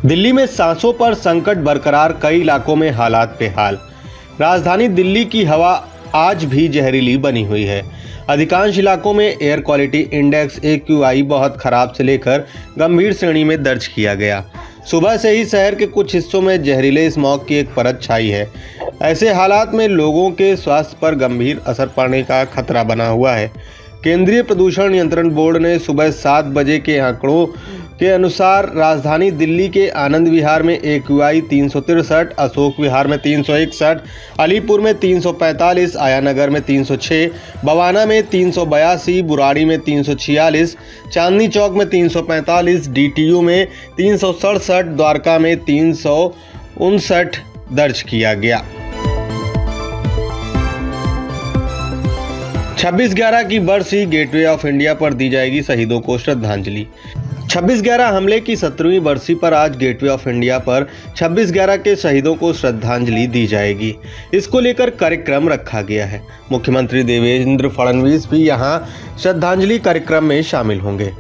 दिल्ली में सांसों पर संकट बरकरार, कई इलाकों में हालात बेहाल। राजधानी दिल्ली की हवा आज भी जहरीली बनी हुई है। अधिकांश इलाकों में एयर क्वालिटी इंडेक्स AQI बहुत खराब से लेकर गंभीर श्रेणी में दर्ज किया गया। सुबह से ही शहर के कुछ हिस्सों में जहरीले स्मॉग की एक परत छाई है। ऐसे हालात में लोगों के स्वास्थ्य पर गंभीर असर पड़ने का खतरा बना हुआ है। केंद्रीय प्रदूषण नियंत्रण बोर्ड ने सुबह 7 बजे के आंकड़ों के अनुसार राजधानी दिल्ली के आनंद विहार में AQI 363, अशोक विहार में 361, अलीपुर में 345, आयानगर में 306, बवाना में 382, बुराड़ी में 346, चांदनी चौक में 345, DTU में 367, द्वारका में 359 दर्ज किया गया। 26/11 की बरसी, गेटवे ऑफ इंडिया पर दी जाएगी शहीदों को श्रद्धांजलि। 26/11 हमले की 17वीं बरसी पर आज गेटवे ऑफ इंडिया पर 26/11 के शहीदों को श्रद्धांजलि दी जाएगी। इसको लेकर कार्यक्रम रखा गया है। मुख्यमंत्री देवेंद्र फडणवीस भी यहां श्रद्धांजलि कार्यक्रम में शामिल होंगे।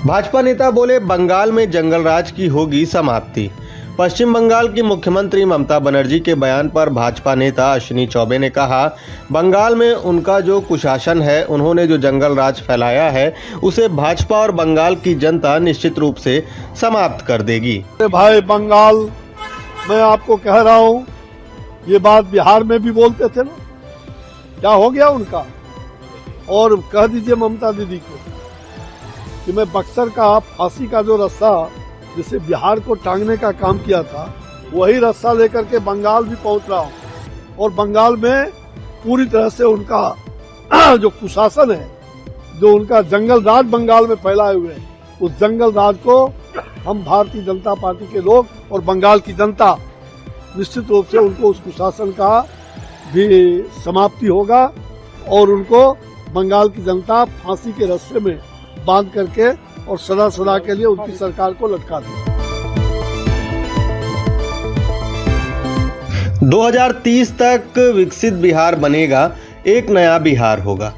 भाजपा नेता बोले, बंगाल में जंगल राज की होगी समाप्ति। पश्चिम बंगाल की मुख्यमंत्री ममता बनर्जी के बयान पर भाजपा नेता अश्विनी चौबे ने कहा, बंगाल में उनका जो कुशासन है, उन्होंने जो जंगल राज फैलाया है, उसे भाजपा और बंगाल की जनता निश्चित रूप से समाप्त कर देगी। भाई बंगाल, मैं आपको कह रहा हूँ, ये बात बिहार में भी बोलते थे ना, क्या हो गया उनका? और कह दीजिए ममता दीदी को कि मैं बक्सर का फांसी का जो रास्ता जिसे बिहार को टांगने का काम किया था, वही रास्ता लेकर के बंगाल भी पहुंच रहा हूं। और बंगाल में पूरी तरह से उनका जो कुशासन है, जो उनका जंगल राज बंगाल में फैलाए हुए है, उस जंगल राज को हम भारतीय जनता पार्टी के लोग और बंगाल की जनता निश्चित रूप से उनको उस कुशासन का भी समाप्ति होगा और उनको बंगाल की जनता फांसी के रस्से में बांध करके और सदा सदा के लिए उनकी सरकार को लटका दी। 2030 तक विकसित बिहार बनेगा, एक नया बिहार होगा।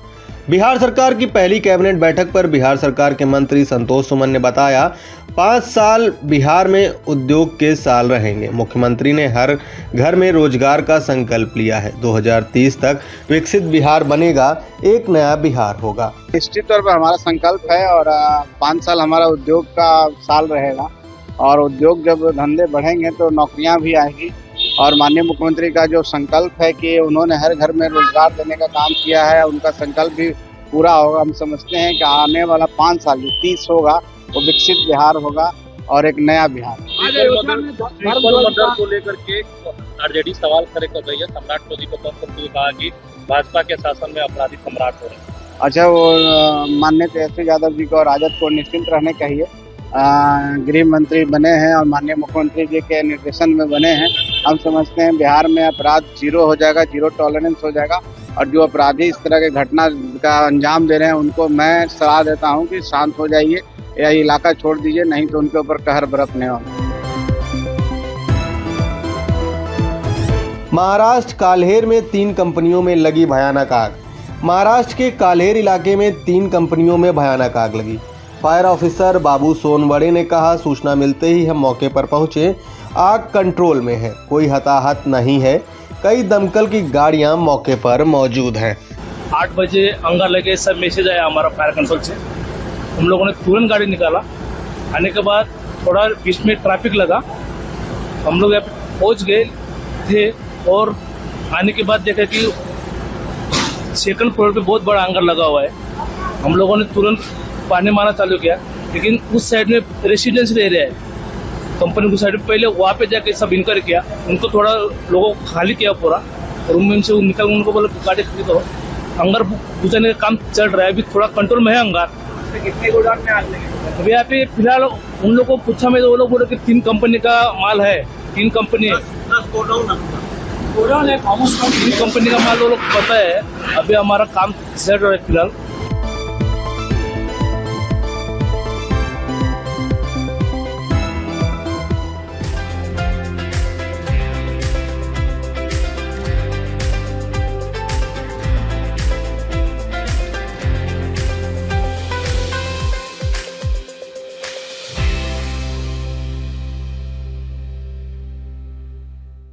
बिहार सरकार की पहली कैबिनेट बैठक पर बिहार सरकार के मंत्री संतोष सुमन ने बताया, 5 साल बिहार में उद्योग के साल रहेंगे। मुख्यमंत्री ने हर घर में रोजगार का संकल्प लिया है। 2030 तक विकसित बिहार बनेगा, एक नया बिहार होगा। निश्चित तौर पर हमारा संकल्प है और 5 साल हमारा उद्योग का साल रहेगा और उद्योग जब धंधे बढ़ेंगे तो नौकरियां भी आएगी। और माननीय मुख्यमंत्री का जो संकल्प है कि उन्होंने हर घर में रोजगार देने का काम किया है, उनका संकल्प भी पूरा होगा। हम समझते हैं कि आने वाला 5 साल जो 30 होगा वो विकसित बिहार होगा और एक नया बिहार। को लेकर के आरजेडी सवाल खड़े कर रही है। सम्राट चौधरी को करते हुए कहा कि भाजपा के शासन में अपराधी सम्राट हो रहे हैं। अच्छा, वो माननीय तेजस्वी यादव जी को और राजद को निश्चिंत रहने चाहिए। गृह मंत्री बने हैं और माननीय मुख्यमंत्री जी के निर्देशन में बने हैं। हम समझते हैं बिहार में अपराध 0 हो जाएगा, 0 टॉलरेंस हो जाएगा। और जो अपराधी इस तरह के घटना का अंजाम दे रहे हैं, उनको मैं सलाह देता हूं कि शांत हो जाइए या इलाका छोड़ दीजिए, नहीं तो उनके ऊपर कहर बरतने होगा। महाराष्ट्र काल्हेर में 3 कंपनियों में लगी भयानक आग। महाराष्ट्र के काल्हेर इलाके में 3 कंपनियों में भयानक आग लगी। फायर ऑफिसर बाबू सोनवड़े ने कहा, सूचना मिलते ही हम मौके पर पहुंचे। आग कंट्रोल में है, कोई हताहत नहीं है। कई दमकल की गाड़ियां मौके पर मौजूद हैं। 8 बजे अंगार लगे सब मैसेज आया हमारा फायर कंट्रोल से। हम लोगों ने तुरंत गाड़ी निकाला। आने के बाद थोड़ा बीच में ट्रैफिक लगा, हम लोग यहाँ पे पहुँच गए थे और आने के बाद देखा कि 2nd फ्लोर पे बहुत बड़ा अंगार लगा हुआ है। हम लोगों ने तुरंत पानी मारना चालू किया, लेकिन उस साइड में रेसिडेंशियल एरिया है, कंपनी की साइड में। पहले वहाँ पे जाके सब इनक्वायरी किया, उनको थोड़ा लोगों को खाली किया पूरा रूम में से निकल, उनको बोला गाड़ी खरीद करो। अंगार बुझाने का काम चल रहा है, अभी थोड़ा कंट्रोल में है अंगार। कितने गोदाम में आग लगी? अभी यहाँ पे फिलहाल उन लोगों को पूछा, मैं तो वो लोग बोले कि 3 कंपनी का माल है, 3 कंपनी है, 3 कंपनी का माल वो लोग पता है। अभी हमारा काम चल रहा है फिलहाल।